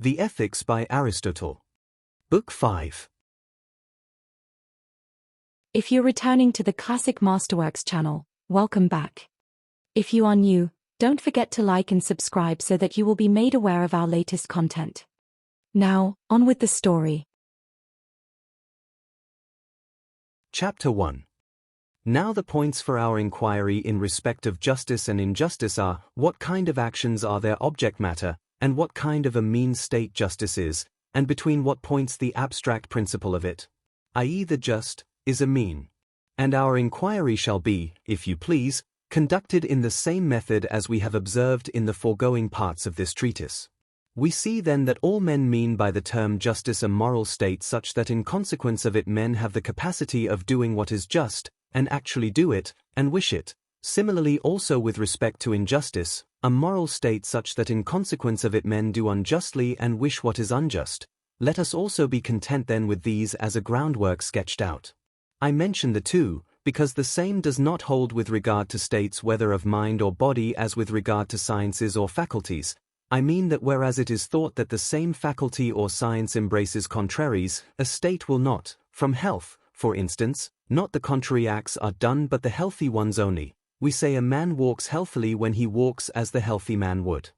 The Ethics by Aristotle. Book 5. If you're returning to the Classic Masterworks channel, welcome back. If you are new, don't forget to like and subscribe so that you will be made aware of our latest content. Now, on with the story. Chapter 1. Now the points for our inquiry in respect of justice and injustice are, what kind of actions are their object matter, and what kind of a mean state justice is, and between what points the abstract principle of it, i.e. the just, is a mean. And our inquiry shall be, if you please, conducted in the same method as we have observed in the foregoing parts of this treatise. We see then that all men mean by the term justice a moral state such that in consequence of it men have the capacity of doing what is just, and actually do it, and wish it. Similarly also with respect to injustice, a moral state such that in consequence of it men do unjustly and wish what is unjust. Let us also be content then with these as a groundwork sketched out. I mention the two, because the same does not hold with regard to states whether of mind or body as with regard to sciences or faculties. I mean that whereas it is thought that the same faculty or science embraces contraries, a state will not, from health, for instance, not the contrary acts are done but the healthy ones only. We say a man walks healthily when he walks as the healthy man would.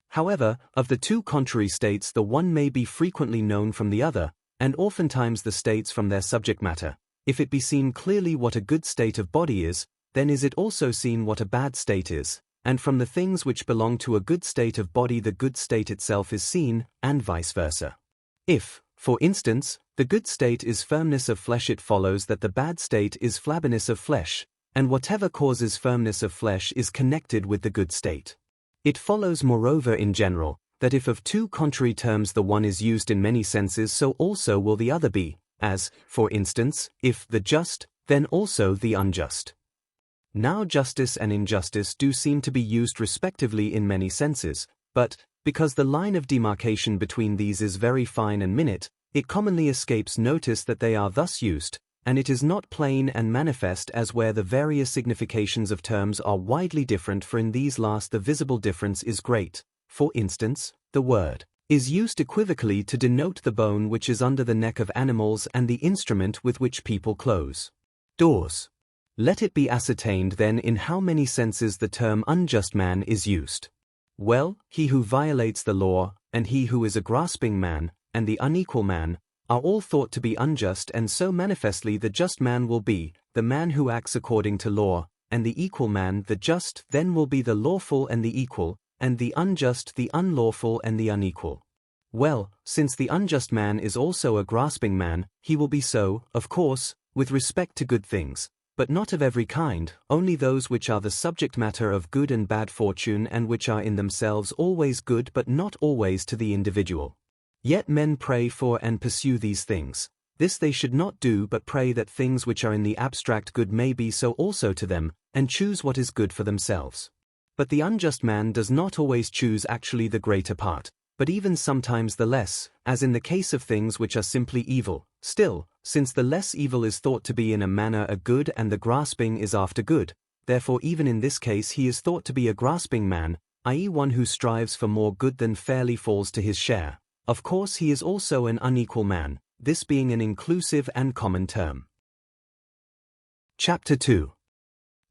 However, of the two contrary states the one may be frequently known from the other, and oftentimes the states from their subject matter. If it be seen clearly what a good state of body is, then is it also seen what a bad state is, and from the things which belong to a good state of body the good state itself is seen, and vice versa. If, for instance, the good state is firmness of flesh, it follows that the bad state is flabbiness of flesh, and whatever causes firmness of flesh is connected with the good state. It follows moreover in general, that if of two contrary terms the one is used in many senses so also will the other be, as, for instance, if the just, then also the unjust. Now justice and injustice do seem to be used respectively in many senses, but, because the line of demarcation between these is very fine and minute, it commonly escapes notice that they are thus used, and it is not plain and manifest as where the various significations of terms are widely different, for in these last the visible difference is great. For instance, the word is used equivocally to denote the bone which is under the neck of animals and the instrument with which people close doors. Let it be ascertained then in how many senses the term unjust man is used. Well, he who violates the law, and he who is a grasping man, and the unequal man, are all thought to be unjust, and so manifestly the just man will be the man who acts according to law, and the equal man the just then will be the lawful and the equal, and the unjust the unlawful and the unequal. Well, since the unjust man is also a grasping man, he will be so, of course, with respect to good things, but not of every kind, only those which are the subject matter of good and bad fortune and which are in themselves always good but not always to the individual. Yet men pray for and pursue these things. This they should not do but pray that things which are in the abstract good may be so also to them, and choose what is good for themselves. But the unjust man does not always choose actually the greater part, but even sometimes the less, as in the case of things which are simply evil. Still, since the less evil is thought to be in a manner a good and the grasping is after good, therefore even in this case he is thought to be a grasping man, i.e. one who strives for more good than fairly falls to his share. Of course he is also an unequal man, this being an inclusive and common term. Chapter 2.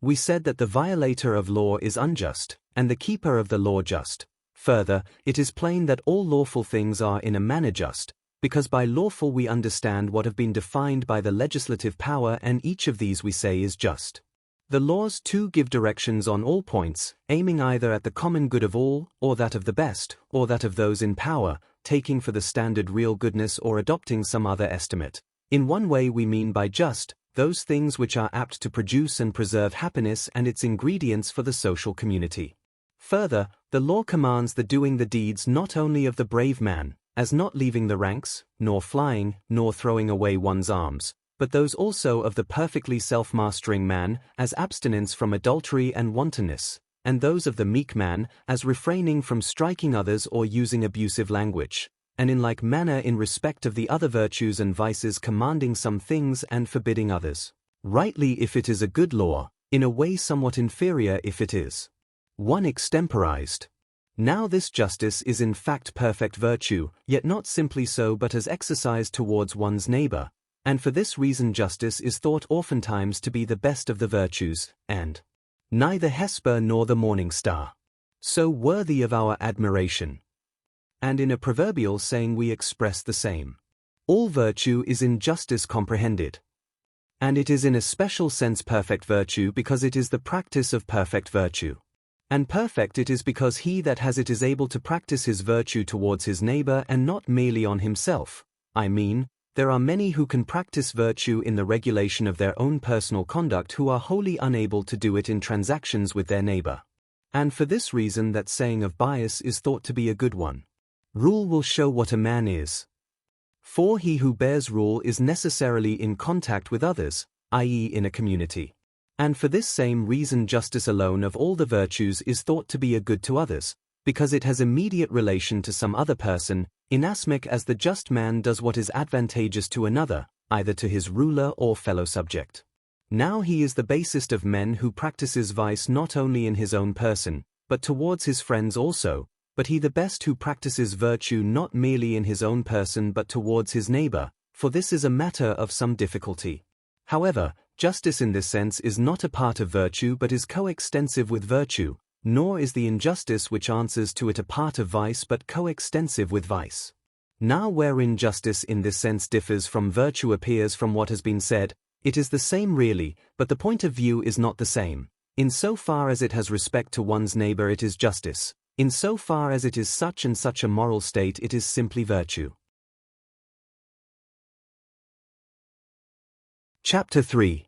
We said that the violator of law is unjust, and the keeper of the law just. Further, it is plain that all lawful things are in a manner just, because by lawful we understand what have been defined by the legislative power, and each of these we say is just. The laws too give directions on all points, aiming either at the common good of all, or that of the best, or that of those in power, taking for the standard real goodness or adopting some other estimate. In one way we mean by just, those things which are apt to produce and preserve happiness and its ingredients for the social community. Further, the law commands the doing the deeds not only of the brave man, as not leaving the ranks, nor flying, nor throwing away one's arms, but those also of the perfectly self-mastering man, as abstinence from adultery and wantonness, and those of the meek man, as refraining from striking others or using abusive language, and in like manner in respect of the other virtues and vices commanding some things and forbidding others. Rightly if it is a good law, in a way somewhat inferior if it is one extemporized. Now this justice is in fact perfect virtue, yet not simply so but as exercised towards one's neighbor, and for this reason justice is thought oftentimes to be the best of the virtues, and neither Hesper nor the morning star so worthy of our admiration. And in a proverbial saying we express the same. All virtue is in justice comprehended. And it is in a special sense perfect virtue because it is the practice of perfect virtue. And perfect it is because he that has it is able to practice his virtue towards his neighbor and not merely on himself. I mean, there are many who can practice virtue in the regulation of their own personal conduct who are wholly unable to do it in transactions with their neighbor. And for this reason that saying of bias is thought to be a good one. Rule will show what a man is. For he who bears rule is necessarily in contact with others, i.e. in a community. And for this same reason justice alone of all the virtues is thought to be a good to others, because it has immediate relation to some other person, inasmuch as the just man does what is advantageous to another, either to his ruler or fellow subject. Now he is the basest of men who practices vice not only in his own person, but towards his friends also, but he the best who practices virtue not merely in his own person but towards his neighbor, for this is a matter of some difficulty. However, justice in this sense is not a part of virtue but is coextensive with virtue, nor is the injustice which answers to it a part of vice but coextensive with vice. Now wherein justice in this sense differs from virtue appears from what has been said, it is the same really, but the point of view is not the same. In so far as it has respect to one's neighbor it is justice, in so far as it is such and such a moral state it is simply virtue. Chapter 3.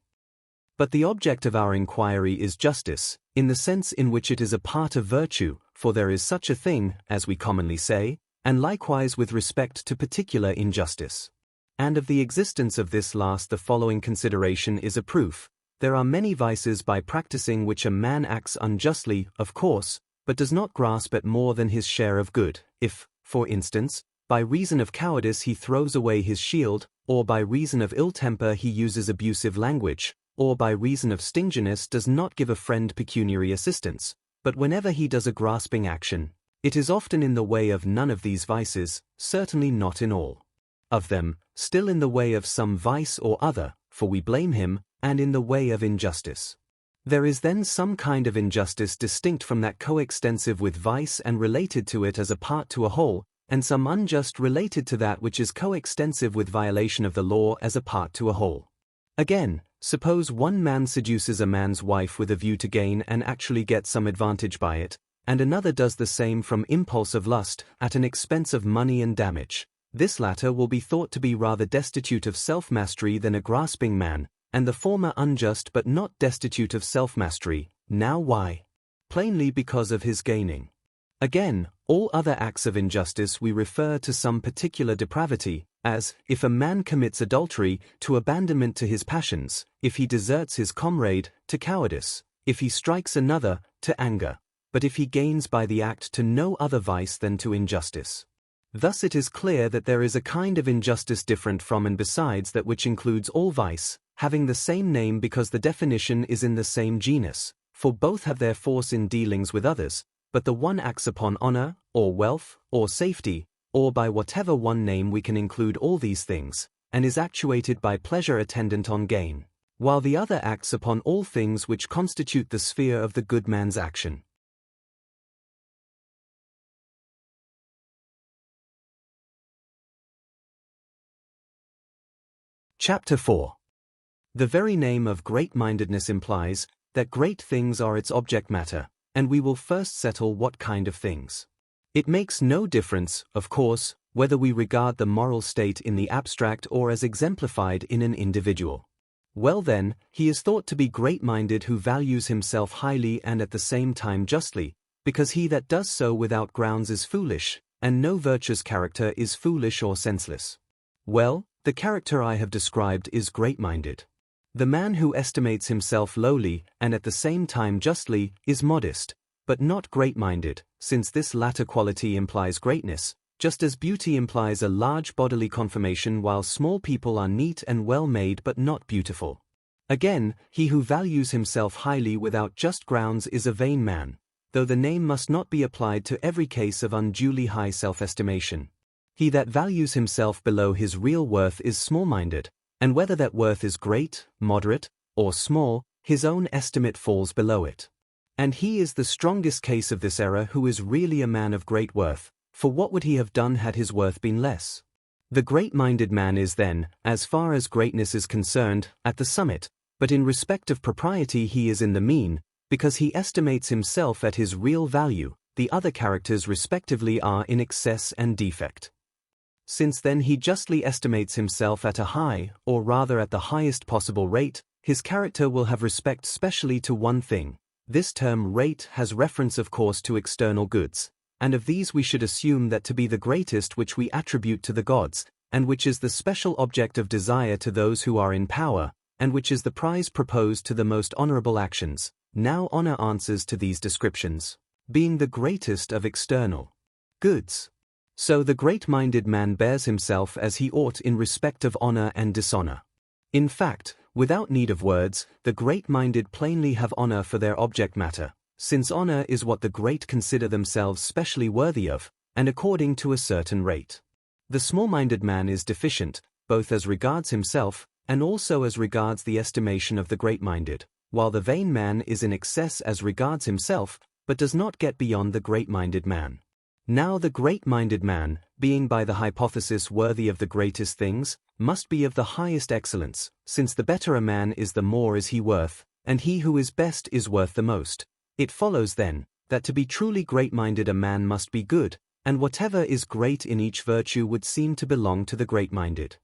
But the object of our inquiry is justice, in the sense in which it is a part of virtue, for there is such a thing, as we commonly say, and likewise with respect to particular injustice. And of the existence of this last the following consideration is a proof. There are many vices by practicing which a man acts unjustly, of course, but does not grasp at more than his share of good, if, for instance, by reason of cowardice he throws away his shield, or by reason of ill temper he uses abusive language, or by reason of stinginess does not give a friend pecuniary assistance, but whenever he does a grasping action, it is often in the way of none of these vices, certainly not in all of them, still in the way of some vice or other, for we blame him, and in the way of injustice. There is then some kind of injustice distinct from that coextensive with vice and related to it as a part to a whole, and some unjust related to that which is coextensive with violation of the law as a part to a whole. Again, suppose one man seduces a man's wife with a view to gain and actually get some advantage by it, and another does the same from impulse of lust, at an expense of money and damage. This latter will be thought to be rather destitute of self-mastery than a grasping man, and the former unjust but not destitute of self-mastery. Now why? Plainly because of his gaining. Again, all other acts of injustice we refer to some particular depravity, as, if a man commits adultery, to abandonment to his passions, if he deserts his comrade, to cowardice, if he strikes another, to anger, but if he gains by the act to no other vice than to injustice. Thus it is clear that there is a kind of injustice different from and besides that which includes all vice, having the same name because the definition is in the same genus, for both have their force in dealings with others, but the one acts upon honor, or wealth, or safety, or by whatever one name we can include all these things, and is actuated by pleasure attendant on gain, while the other acts upon all things which constitute the sphere of the good man's action. Chapter 4. The very name of great-mindedness implies that great things are its object matter, and we will first settle what kind of things. It makes no difference, of course, whether we regard the moral state in the abstract or as exemplified in an individual. Well then, he is thought to be great-minded who values himself highly and at the same time justly, because he that does so without grounds is foolish, and no virtuous character is foolish or senseless. Well, the character I have described is great-minded. The man who estimates himself lowly and at the same time justly is modest, but not great-minded, since this latter quality implies greatness, just as beauty implies a large bodily conformation while small people are neat and well-made but not beautiful. Again, he who values himself highly without just grounds is a vain man, though the name must not be applied to every case of unduly high self-estimation. He that values himself below his real worth is small-minded, and whether that worth is great, moderate, or small, his own estimate falls below it. And he is the strongest case of this error who is really a man of great worth, for what would he have done had his worth been less? The great-minded man is then, as far as greatness is concerned, at the summit, but in respect of propriety he is in the mean, because he estimates himself at his real value, the other characters respectively are in excess and defect. Since then he justly estimates himself at a high, or rather at the highest possible rate, his character will have respect specially to one thing. This term rate has reference of course to external goods, and of these we should assume that to be the greatest which we attribute to the gods, and which is the special object of desire to those who are in power, and which is the prize proposed to the most honorable actions. Now honor answers to these descriptions, being the greatest of external goods. So the great-minded man bears himself as he ought in respect of honor and dishonor. In fact, without need of words, the great-minded plainly have honor for their object matter, since honor is what the great consider themselves specially worthy of, and according to a certain rate. The small-minded man is deficient, both as regards himself, and also as regards the estimation of the great-minded, while the vain man is in excess as regards himself, but does not get beyond the great-minded man. Now the great-minded man, being by the hypothesis worthy of the greatest things, must be of the highest excellence, since the better a man is the more is he worth, and he who is best is worth the most. It follows then, that to be truly great-minded a man must be good, and whatever is great in each virtue would seem to belong to the great-minded.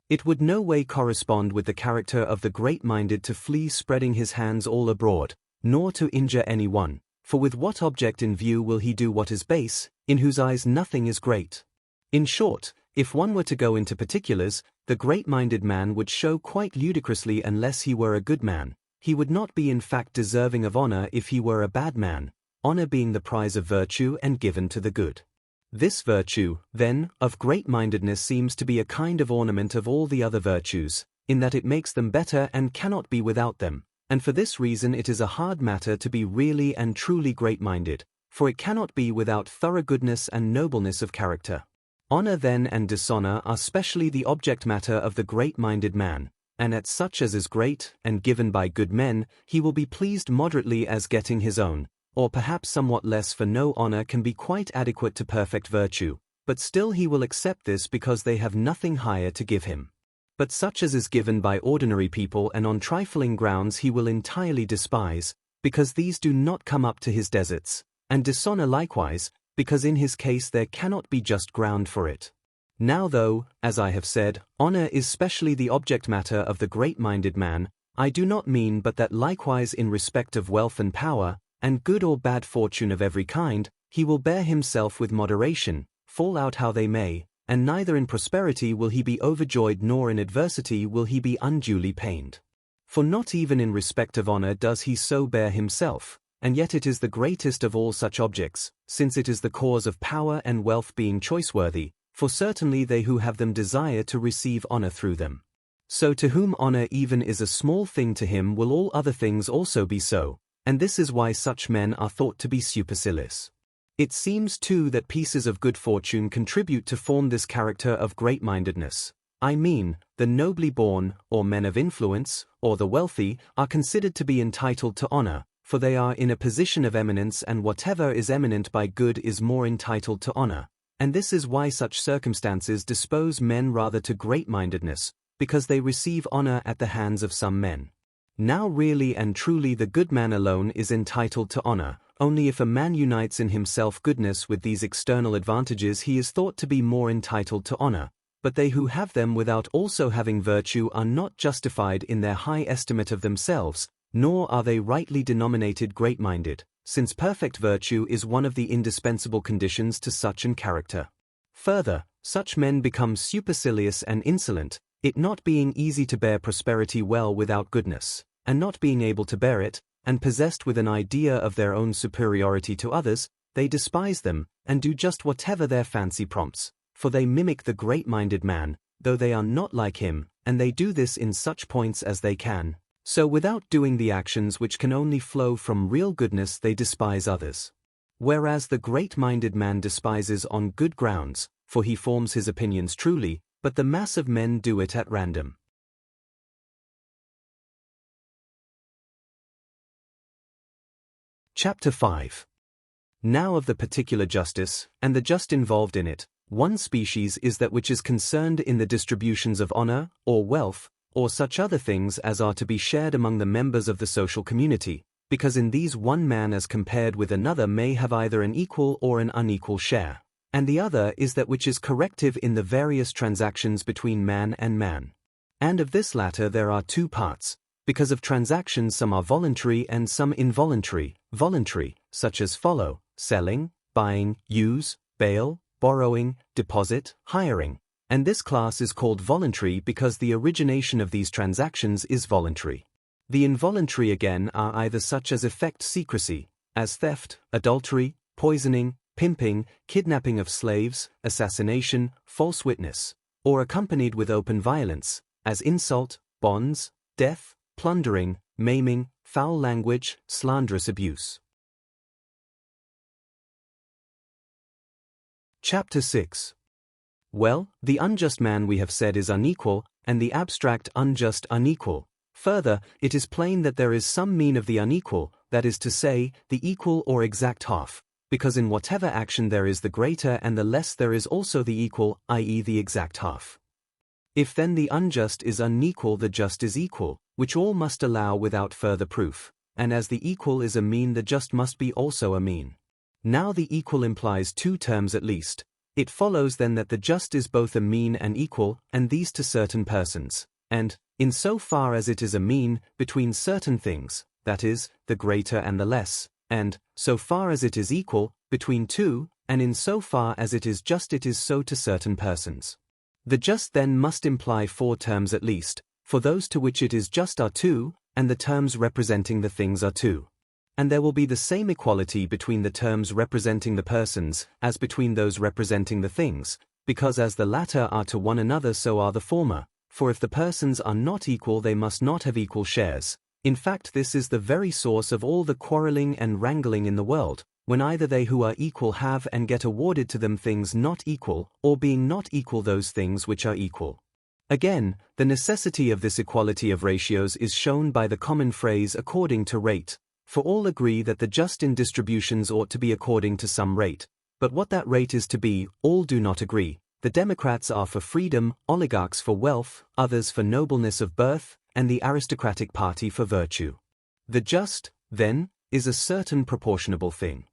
It would no way correspond with the character of the great-minded to flee spreading his hands all abroad, nor to injure any one, for with what object in view will he do what is base, in whose eyes nothing is great? In short, if one were to go into particulars, the great-minded man would show quite ludicrously unless he were a good man. He would not be in fact deserving of honor if he were a bad man, honor being the prize of virtue and given to the good. This virtue, then, of great-mindedness seems to be a kind of ornament of all the other virtues, in that it makes them better and cannot be without them, and for this reason it is a hard matter to be really and truly great-minded, for it cannot be without thorough goodness and nobleness of character. Honor then and dishonor are specially the object matter of the great-minded man, and at such as is great, and given by good men, he will be pleased moderately as getting his own, or perhaps somewhat less, for no honor can be quite adequate to perfect virtue, but still he will accept this because they have nothing higher to give him. But such as is given by ordinary people and on trifling grounds he will entirely despise, because these do not come up to his deserts, and dishonor likewise, because in his case there cannot be just ground for it. Now though, as I have said, honor is specially the object matter of the great-minded man, I do not mean but that likewise in respect of wealth and power, and good or bad fortune of every kind, he will bear himself with moderation, fall out how they may, and neither in prosperity will he be overjoyed nor in adversity will he be unduly pained. For not even in respect of honor does he so bear himself, and yet it is the greatest of all such objects, since it is the cause of power and wealth being choiceworthy, for certainly they who have them desire to receive honor through them. So to whom honor even is a small thing, to him will all other things also be so, and this is why such men are thought to be supercilious. It seems too that pieces of good fortune contribute to form this character of great-mindedness. I mean, the nobly born, or men of influence, or the wealthy, are considered to be entitled to honor, for they are in a position of eminence, and whatever is eminent by good is more entitled to honor. And this is why such circumstances dispose men rather to great-mindedness, because they receive honor at the hands of some men. Now really and truly the good man alone is entitled to honor. Only if a man unites in himself goodness with these external advantages he is thought to be more entitled to honor, but they who have them without also having virtue are not justified in their high estimate of themselves, nor are they rightly denominated great-minded, since perfect virtue is one of the indispensable conditions to such an character. Further, such men become supercilious and insolent, it not being easy to bear prosperity well without goodness, and not being able to bear it, and possessed with an idea of their own superiority to others, they despise them, and do just whatever their fancy prompts, for they mimic the great-minded man, though they are not like him, and they do this in such points as they can. So without doing the actions which can only flow from real goodness they despise others. Whereas the great-minded man despises on good grounds, for he forms his opinions truly, but the mass of men do it at random. Chapter 5. Now of the particular justice, and the just involved in it, one species is that which is concerned in the distributions of honor, or wealth, or such other things as are to be shared among the members of the social community, because in these one man as compared with another may have either an equal or an unequal share, and the other is that which is corrective in the various transactions between man and man. And of this latter there are two parts, because of transactions some are voluntary and some involuntary, voluntary, such as follow, selling, buying, use, bail, borrowing, deposit, hiring, and this class is called voluntary because the origination of these transactions is voluntary. The involuntary again are either such as affect secrecy, as theft, adultery, poisoning, pimping, kidnapping of slaves, assassination, false witness, or accompanied with open violence, as insult, bonds, death, plundering, maiming, foul language, slanderous abuse. Chapter 6. Well, the unjust man we have said is unequal, and the abstract unjust unequal. Further, it is plain that there is some mean of the unequal, that is to say, the equal or exact half, because in whatever action there is the greater and the less there is also the equal, i.e. the exact half. If then the unjust is unequal, the just is equal, which all must allow without further proof, and as the equal is a mean, the just must be also a mean. Now the equal implies two terms at least. It follows then that the just is both a mean and equal, and these to certain persons, and, in so far as it is a mean, between certain things, that is, the greater and the less, and, so far as it is equal, between two, and in so far as it is just, it is so to certain persons. The just then must imply four terms at least, for those to which it is just are two, and the terms representing the things are two. And there will be the same equality between the terms representing the persons, as between those representing the things, because as the latter are to one another so are the former, for if the persons are not equal they must not have equal shares. In fact, this is the very source of all the quarreling and wrangling in the world, when either they who are equal have and get awarded to them things not equal, or being not equal those things which are equal. Again, the necessity of this equality of ratios is shown by the common phrase according to rate, for all agree that the just in distributions ought to be according to some rate, but what that rate is to be, all do not agree. The Democrats are for freedom, oligarchs for wealth, others for nobleness of birth, and the aristocratic party for virtue. The just, then, is a certain proportionable thing.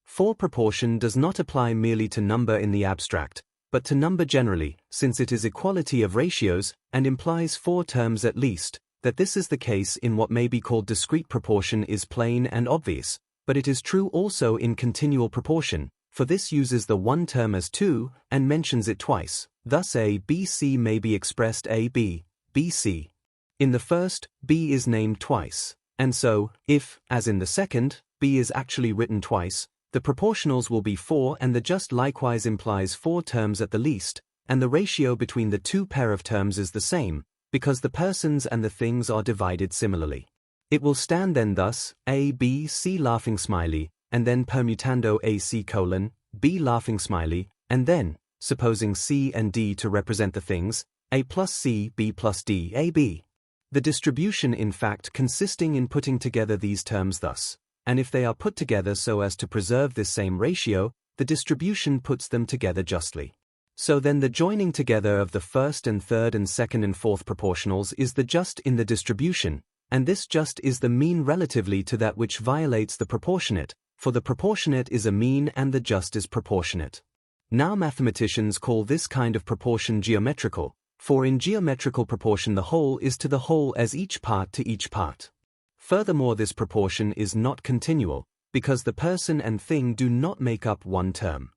For proportion does not apply merely to number in the abstract, but to number generally, since it is equality of ratios, and implies four terms at least. That this is the case in what may be called discrete proportion is plain and obvious, but it is true also in continual proportion, for this uses the one term as two, and mentions it twice. Thus A B C may be expressed A B, B C. In the first, B is named twice, and so, if, as in the second, B is actually written twice, the proportionals will be four, and the just likewise implies four terms at the least, and the ratio between the two pair of terms is the same, because the persons and the things are divided similarly. It will stand then thus, A, B, C laughing smiley, and then permutando A, C colon, B laughing smiley, and then, supposing C and D to represent the things, A plus C, B plus D, A, B. The distribution in fact consisting in putting together these terms thus, and if they are put together so as to preserve this same ratio, the distribution puts them together justly. So then the joining together of the first and third and second and fourth proportionals is the just in the distribution, and this just is the mean relatively to that which violates the proportionate, for the proportionate is a mean and the just is proportionate. Now mathematicians call this kind of proportion geometrical, for in geometrical proportion the whole is to the whole as each part to each part. Furthermore, this proportion is not continual, because the person and thing do not make up one term.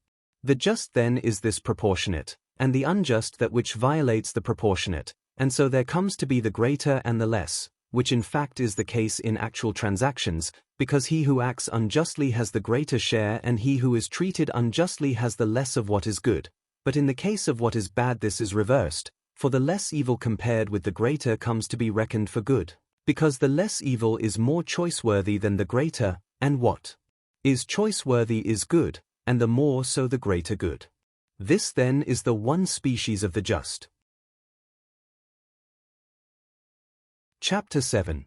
The just then is this proportionate, and the unjust that which violates the proportionate, and so there comes to be the greater and the less, which in fact is the case in actual transactions, because he who acts unjustly has the greater share and he who is treated unjustly has the less of what is good. But in the case of what is bad this is reversed, for the less evil compared with the greater comes to be reckoned for good, because the less evil is more choice-worthy than the greater, and what is choice worthy is good, and the more so the greater good. This then is the one species of the just. Chapter 7.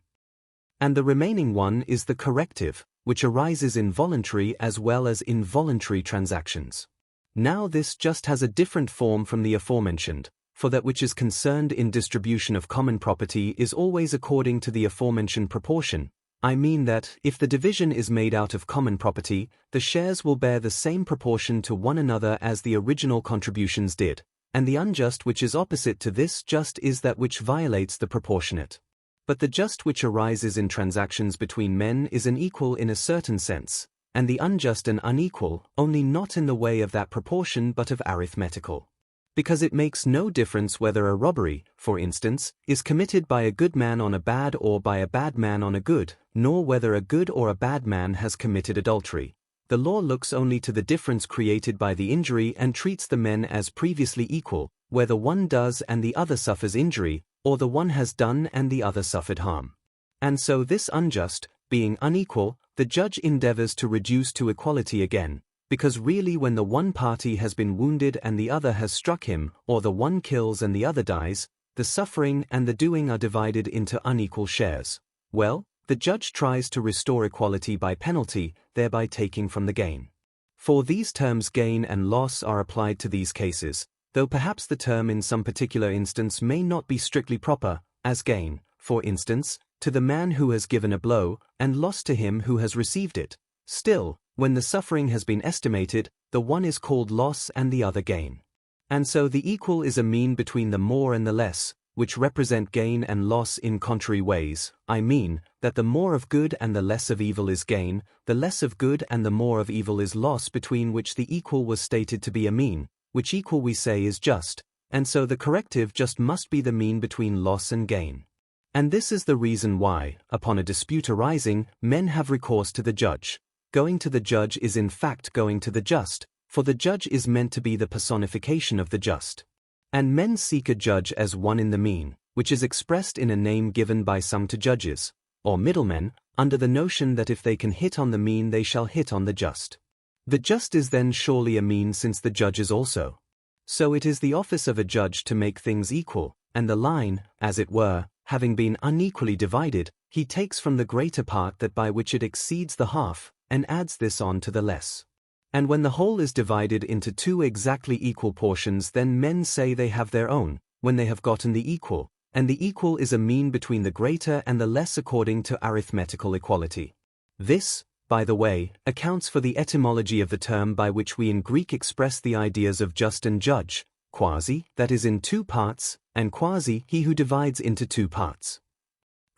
And the remaining one is the corrective, which arises in voluntary as well as involuntary transactions. Now this just has a different form from the aforementioned, for that which is concerned in distribution of common property is always according to the aforementioned proportion. I mean that, if the division is made out of common property, the shares will bear the same proportion to one another as the original contributions did, and the unjust which is opposite to this just is that which violates the proportionate. But the just which arises in transactions between men is an equal in a certain sense, and the unjust an unequal, only not in the way of that proportion but of arithmetical. Because it makes no difference whether a robbery, for instance, is committed by a good man on a bad or by a bad man on a good, nor whether a good or a bad man has committed adultery. The law looks only to the difference created by the injury and treats the men as previously equal, whether one does and the other suffers injury, or the one has done and the other suffered harm. And so this unjust, being unequal, the judge endeavors to reduce to equality again, because really when the one party has been wounded and the other has struck him, or the one kills and the other dies, the suffering and the doing are divided into unequal shares. Well, the judge tries to restore equality by penalty, thereby taking from the gain. For these terms gain and loss are applied to these cases, though perhaps the term in some particular instance may not be strictly proper, as gain, for instance, to the man who has given a blow, and loss to him who has received it. Still, when the suffering has been estimated, the one is called loss and the other gain. And so the equal is a mean between the more and the less, which represent gain and loss in contrary ways. I mean, that the more of good and the less of evil is gain, the less of good and the more of evil is loss, between which the equal was stated to be a mean, which equal we say is just, and so the corrective just must be the mean between loss and gain. And this is the reason why, upon a dispute arising, men have recourse to the judge. Going to the judge is in fact going to the just, for the judge is meant to be the personification of the just. And men seek a judge as one in the mean, which is expressed in a name given by some to judges, or middlemen, under the notion that if they can hit on the mean they shall hit on the just. The just is then surely a mean, since the judge is also. So it is the office of a judge to make things equal, and the line, as it were, having been unequally divided, he takes from the greater part that by which it exceeds the half, and adds this on to the less. And when the whole is divided into two exactly equal portions, then men say they have their own, when they have gotten the equal, and the equal is a mean between the greater and the less according to arithmetical equality. This, by the way, accounts for the etymology of the term by which we in Greek express the ideas of just and judge, quasi, that is in two parts, and quasi, he who divides into two parts.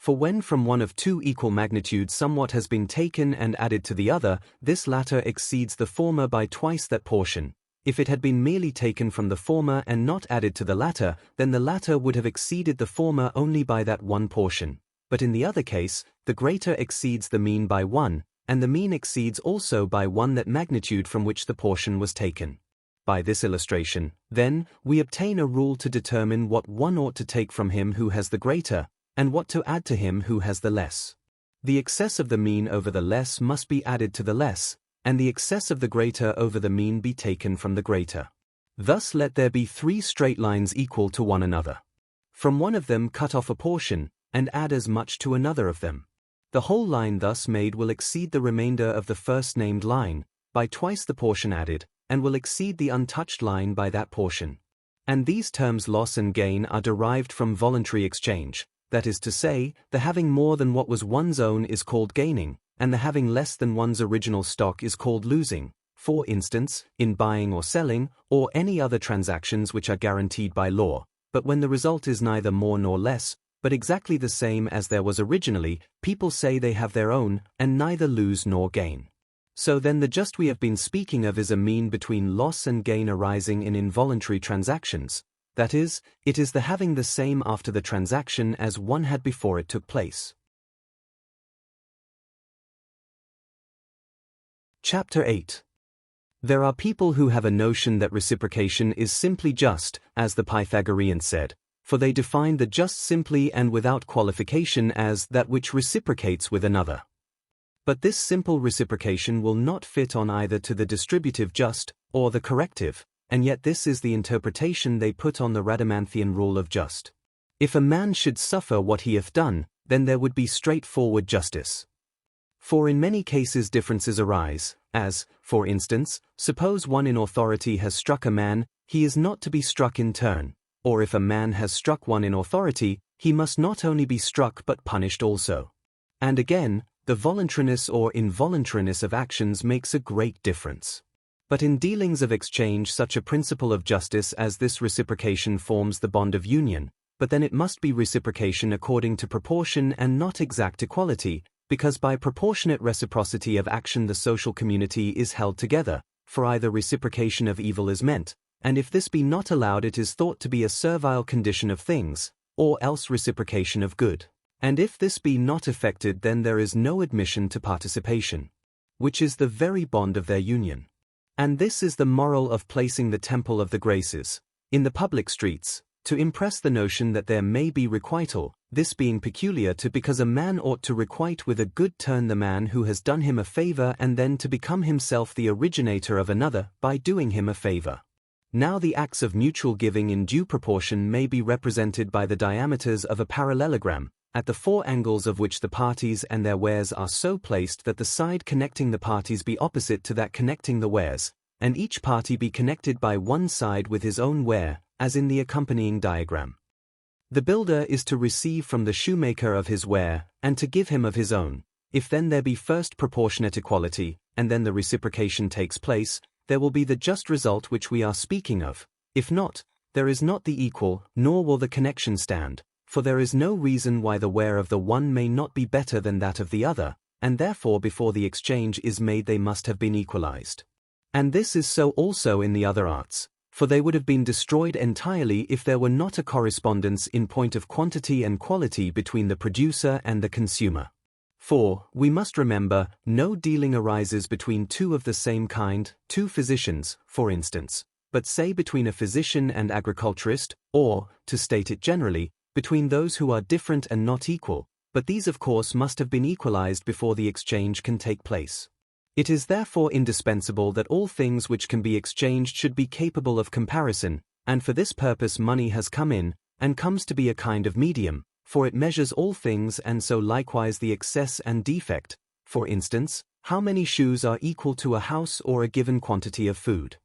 For when from one of two equal magnitudes somewhat has been taken and added to the other, this latter exceeds the former by twice that portion. If it had been merely taken from the former and not added to the latter, then the latter would have exceeded the former only by that one portion. But in the other case, the greater exceeds the mean by one, and the mean exceeds also by one that magnitude from which the portion was taken. By this illustration, then, we obtain a rule to determine what one ought to take from him who has the greater, and what to add to him who has the less. The excess of the mean over the less must be added to the less, and the excess of the greater over the mean be taken from the greater. Thus let there be three straight lines equal to one another. From one of them cut off a portion, and add as much to another of them. The whole line thus made will exceed the remainder of the first named line, by twice the portion added, and will exceed the untouched line by that portion. And these terms loss and gain are derived from voluntary exchange. That is to say, the having more than what was one's own is called gaining, and the having less than one's original stock is called losing, for instance, in buying or selling, or any other transactions which are guaranteed by law. But when the result is neither more nor less, but exactly the same as there was originally, people say they have their own, and neither lose nor gain. So then the just we have been speaking of is a mean between loss and gain arising in involuntary transactions. That is, it is the having the same after the transaction as one had before it took place. Chapter 8. There are people who have a notion that reciprocation is simply just, as the Pythagoreans said, for they define the just simply and without qualification as that which reciprocates with another. But this simple reciprocation will not fit on either to the distributive just or the corrective, and yet this is the interpretation they put on the Rhadamanthean rule of just. If a man should suffer what he hath done, then there would be straightforward justice. For in many cases differences arise, as, for instance, suppose one in authority has struck a man, he is not to be struck in turn, or if a man has struck one in authority, he must not only be struck but punished also. And again, the voluntariness or involuntariness of actions makes a great difference. But in dealings of exchange such a principle of justice as this reciprocation forms the bond of union, but then it must be reciprocation according to proportion and not exact equality, because by proportionate reciprocity of action the social community is held together, for either reciprocation of evil is meant, and if this be not allowed it is thought to be a servile condition of things, or else reciprocation of good. And if this be not effected then there is no admission to participation, which is the very bond of their union. And this is the moral of placing the temple of the graces in the public streets, to impress the notion that there may be requital, this being peculiar to because a man ought to requite with a good turn the man who has done him a favor and then to become himself the originator of another by doing him a favor. Now the acts of mutual giving in due proportion may be represented by the diameters of a parallelogram, at the four angles of which the parties and their wares are so placed that the side connecting the parties be opposite to that connecting the wares, and each party be connected by one side with his own ware, as in the accompanying diagram. The builder is to receive from the shoemaker of his ware, and to give him of his own. If then there be first proportionate equality, and then the reciprocation takes place, there will be the just result which we are speaking of. If not, there is not the equal, nor will the connection stand, for there is no reason why the ware of the one may not be better than that of the other, and therefore before the exchange is made they must have been equalized. And this is so also in the other arts, for they would have been destroyed entirely if there were not a correspondence in point of quantity and quality between the producer and the consumer. For, we must remember, no dealing arises between two of the same kind, two physicians, for instance, but say between a physician and agriculturist, or, to state it generally, between those who are different and not equal, but these of course must have been equalized before the exchange can take place. It is therefore indispensable that all things which can be exchanged should be capable of comparison, and for this purpose money has come in, and comes to be a kind of medium, for it measures all things and so likewise the excess and defect. For instance, how many shoes are equal to a house or a given quantity of food?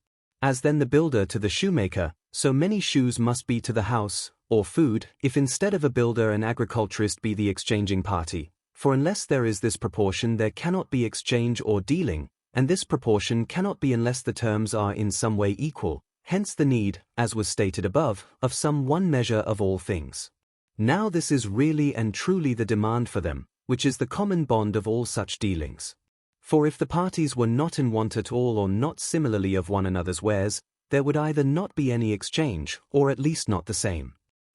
As then the builder to the shoemaker, so many shoes must be to the house, or food, if instead of a builder an agriculturist be the exchanging party. For unless there is this proportion there cannot be exchange or dealing, and this proportion cannot be unless the terms are in some way equal, hence the need, as was stated above, of some one measure of all things. Now this is really and truly the demand for them, which is the common bond of all such dealings. For if the parties were not in want at all or not similarly of one another's wares, there would either not be any exchange, or at least not the same.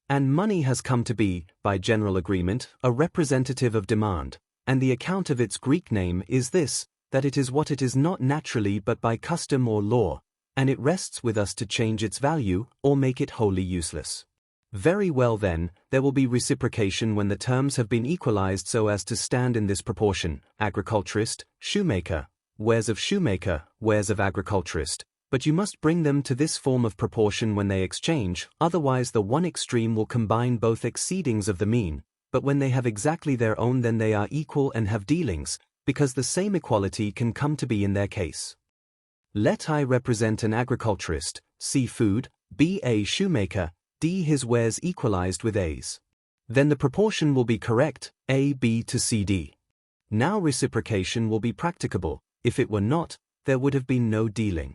And money has come to be, by general agreement, a representative of demand, and the account of its Greek name is this, that it is what it is not naturally but by custom or law, and it rests with us to change its value, or make it wholly useless. Very well then, there will be reciprocation when the terms have been equalized so as to stand in this proportion, agriculturist, shoemaker, wares of shoemaker, wares of agriculturist, but you must bring them to this form of proportion when they exchange, otherwise the one extreme will combine both exceedings of the mean, but when they have exactly their own then they are equal and have dealings, because the same equality can come to be in their case. Let I represent an agriculturist, C food, B a shoemaker, D his wares equalized with A's. Then the proportion will be correct, A B to C D. Now reciprocation will be practicable, if it were not, there would have been no dealing.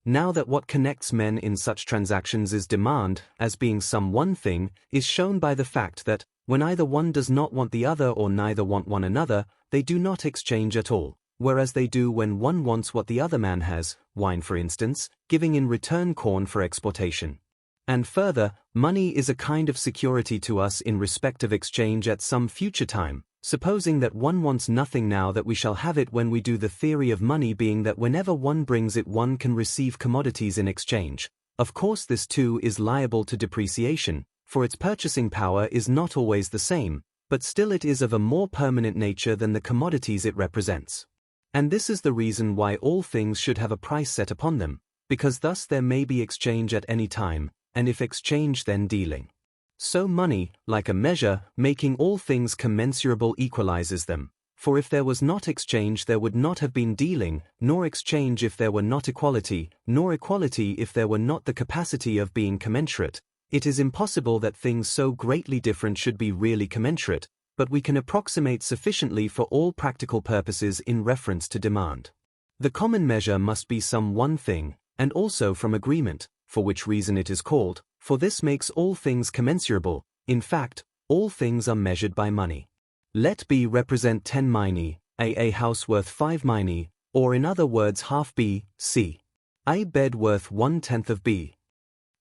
Now that what connects men in such transactions is demand, as being some one thing, is shown by the fact that, when either one does not want the other or neither want one another, they do not exchange at all, whereas they do when one wants what the other man has, wine for instance, giving in return corn for exportation. And further, money is a kind of security to us in respect of exchange at some future time, supposing that one wants nothing now that we shall have it when we do, the theory of money being that whenever one brings it one can receive commodities in exchange. Of course this too is liable to depreciation, for its purchasing power is not always the same, but still it is of a more permanent nature than the commodities it represents. And this is the reason why all things should have a price set upon them, because thus there may be exchange at any time, and if exchange then dealing. So money, like a measure, making all things commensurable equalizes them, for if there was not exchange there would not have been dealing, nor exchange if there were not equality, nor equality if there were not the capacity of being commensurate. It is impossible that things so greatly different should be really commensurate, but we can approximate sufficiently for all practical purposes in reference to demand. The common measure must be some one thing, and also from agreement, for which reason it is called, for this makes all things commensurable. In fact, all things are measured by money. Let B represent 10 minae, a house worth 5 minae, or in other words half B, C. A bed worth 1/10 of B.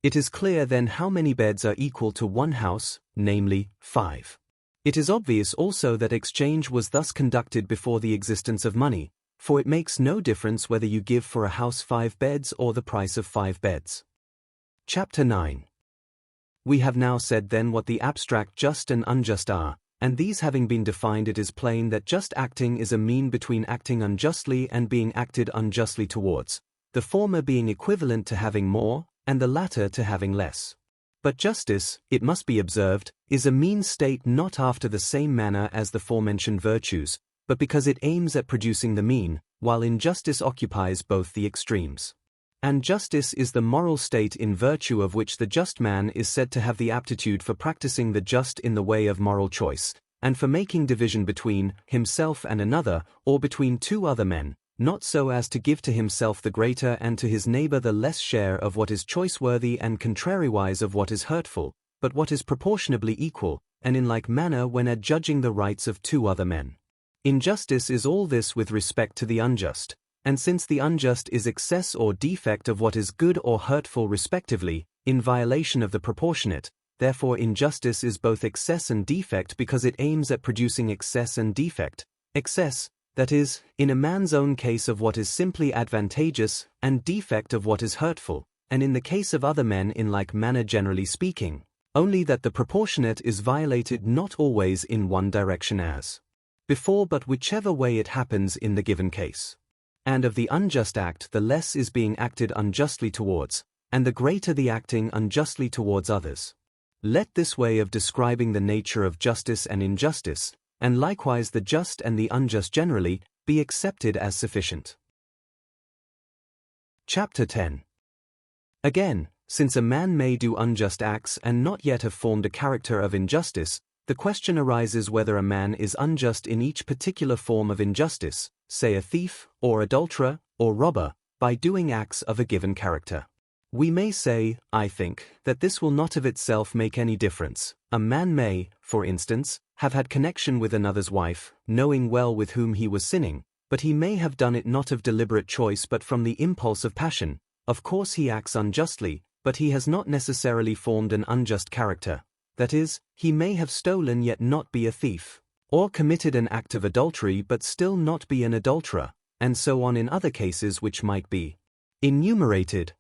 It is clear then how many beds are equal to one house, namely, 5. It is obvious also that exchange was thus conducted before the existence of money, for it makes no difference whether you give for a house 5 beds or the price of 5 beds. Chapter 9. We have now said then what the abstract just and unjust are, and these having been defined, it is plain that just acting is a mean between acting unjustly and being acted unjustly towards, the former being equivalent to having more, and the latter to having less. But justice, it must be observed, is a mean state not after the same manner as the forementioned virtues, but because it aims at producing the mean, while injustice occupies both the extremes. And justice is the moral state in virtue of which the just man is said to have the aptitude for practicing the just in the way of moral choice, and for making division between himself and another, or between two other men, not so as to give to himself the greater and to his neighbor the less share of what is choice-worthy and contrariwise of what is hurtful, but what is proportionably equal, and in like manner when adjudging the rights of two other men. Injustice is all this with respect to the unjust, and since the unjust is excess or defect of what is good or hurtful respectively, in violation of the proportionate, therefore injustice is both excess and defect because it aims at producing excess and defect. Excess, that is, in a man's own case of what is simply advantageous, and defect of what is hurtful, and in the case of other men in like manner generally speaking, only that the proportionate is violated not always in one direction as before but whichever way it happens in the given case. And of the unjust act the less is being acted unjustly towards, and the greater the acting unjustly towards others. Let this way of describing the nature of justice and injustice, and likewise the just and the unjust generally, be accepted as sufficient. Chapter 10. Again, since a man may do unjust acts and not yet have formed a character of injustice, the question arises whether a man is unjust in each particular form of injustice, say a thief, or adulterer, or robber, by doing acts of a given character. We may say, I think, that this will not of itself make any difference. A man may, for instance, have had connection with another's wife, knowing well with whom he was sinning, but he may have done it not of deliberate choice but from the impulse of passion. Of course he acts unjustly, but he has not necessarily formed an unjust character. That is, he may have stolen yet not be a thief, or committed an act of adultery but still not be an adulterer, and so on in other cases which might be enumerated.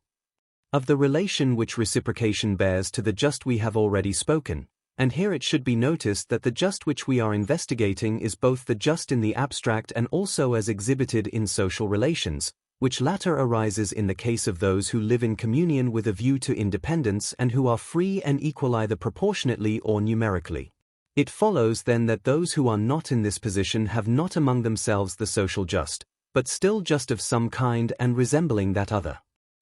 Of the relation which reciprocation bears to the just we have already spoken, and here it should be noticed that the just which we are investigating is both the just in the abstract and also as exhibited in social relations, which latter arises in the case of those who live in communion with a view to independence and who are free and equal either proportionately or numerically. It follows then that those who are not in this position have not among themselves the social just, but still just of some kind and resembling that other.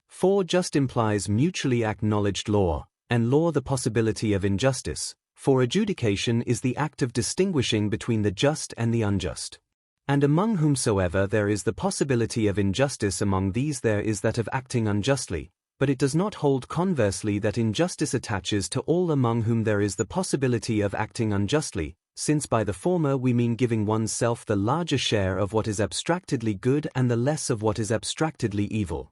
For just implies mutually acknowledged law, and law the possibility of injustice, for adjudication is the act of distinguishing between the just and the unjust. And among whomsoever there is the possibility of injustice, among these there is that of acting unjustly, but it does not hold conversely that injustice attaches to all among whom there is the possibility of acting unjustly, since by the former we mean giving one's self the larger share of what is abstractedly good and the less of what is abstractedly evil.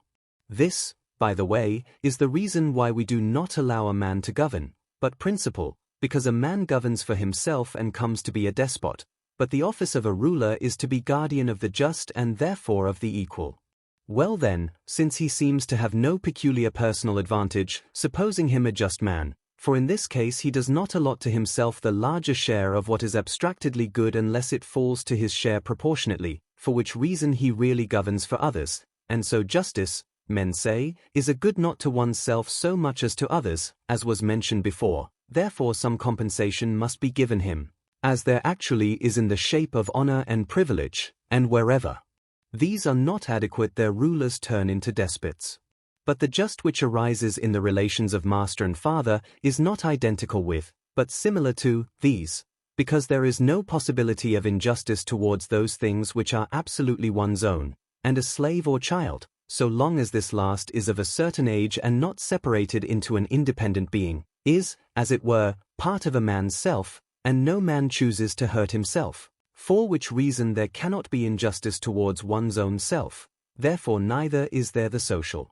This, by the way, is the reason why we do not allow a man to govern, but principle, because a man governs for himself and comes to be a despot, but the office of a ruler is to be guardian of the just and therefore of the equal. Well then, since he seems to have no peculiar personal advantage, supposing him a just man, For in this case he does not allot to himself the larger share of what is abstractedly good unless it falls to his share proportionately, for which reason he really governs for others, and so justice, men say, is a good not to oneself so much as to others, as was mentioned before, therefore some compensation must be given him, as there actually is in the shape of honor and privilege, and wherever these are not adequate their rulers turn into despots. But the just which arises in the relations of master and father is not identical with, but similar to, these, because there is no possibility of injustice towards those things which are absolutely one's own, and a slave or child, so long as this last is of a certain age and not separated into an independent being, is, as it were, part of a man's self, and no man chooses to hurt himself, for which reason there cannot be injustice towards one's own self, therefore neither is there the social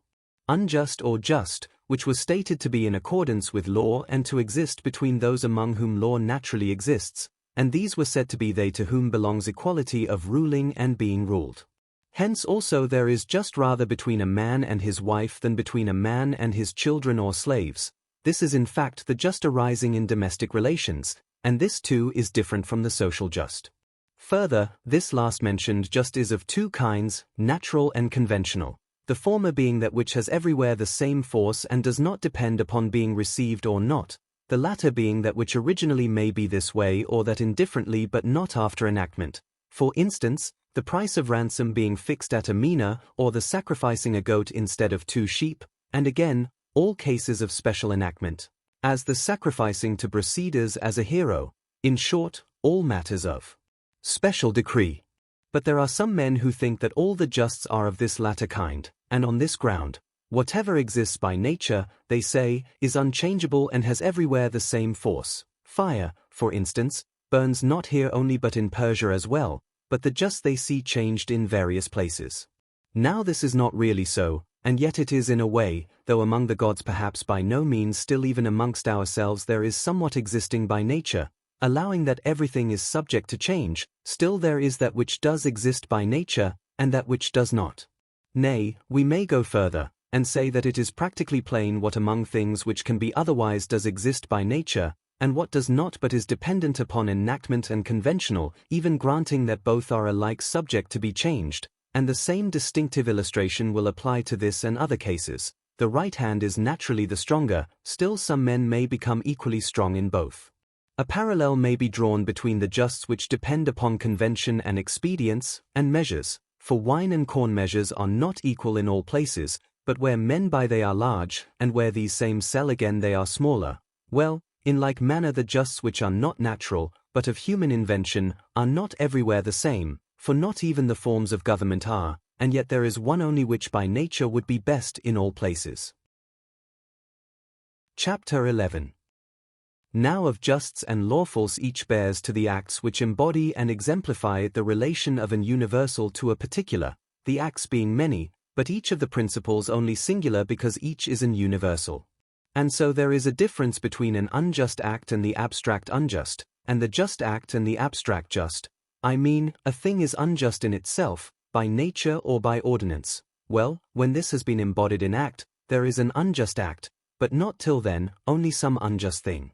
unjust or just, which was stated to be in accordance with law and to exist between those among whom law naturally exists, and these were said to be they to whom belongs equality of ruling and being ruled. Hence also there is just rather between a man and his wife than between a man and his children or slaves. This is in fact the just arising in domestic relations, and this too is different from the social just. Further, this last mentioned just is of two kinds, natural and conventional. The former being that which has everywhere the same force and does not depend upon being received or not, the latter being that which originally may be this way or that indifferently but not after enactment. For instance, the price of ransom being fixed at a mina, or the sacrificing a goat instead of 2 sheep, and again, all cases of special enactment, as the sacrificing to Brasidas as a hero, in short, all matters of special decree. But there are some men who think that all the justs are of this latter kind, and on this ground, whatever exists by nature, they say, is unchangeable and has everywhere the same force. Fire, for instance, burns not here only but in Persia as well, but the just they see changed in various places. Now this is not really so, and yet it is in a way, though among the gods perhaps by no means still even amongst ourselves there is somewhat existing by nature, allowing that everything is subject to change, still there is that which does exist by nature, and that which does not. Nay, we may go further, and say that it is practically plain what among things which can be otherwise does exist by nature, and what does not but is dependent upon enactment and conventional, even granting that both are alike subject to be changed, and the same distinctive illustration will apply to this and other cases. The right hand is naturally the stronger, still some men may become equally strong in both. A parallel may be drawn between the justs which depend upon convention and expedients, and measures, for wine and corn measures are not equal in all places, but where men buy they are large, and where these same sell again they are smaller. Well, in like manner the justs which are not natural, but of human invention, are not everywhere the same, for not even the forms of government are, and yet there is one only which by nature would be best in all places. Chapter 11. Now of justs and lawfuls each bears to the acts which embody and exemplify the relation of an universal to a particular, the acts being many, but each of the principles only singular because each is an universal. And so there is a difference between an unjust act and the abstract unjust, and the just act and the abstract just. I mean, a thing is unjust in itself, by nature or by ordinance. Well, when this has been embodied in act, there is an unjust act, but not till then, only some unjust thing.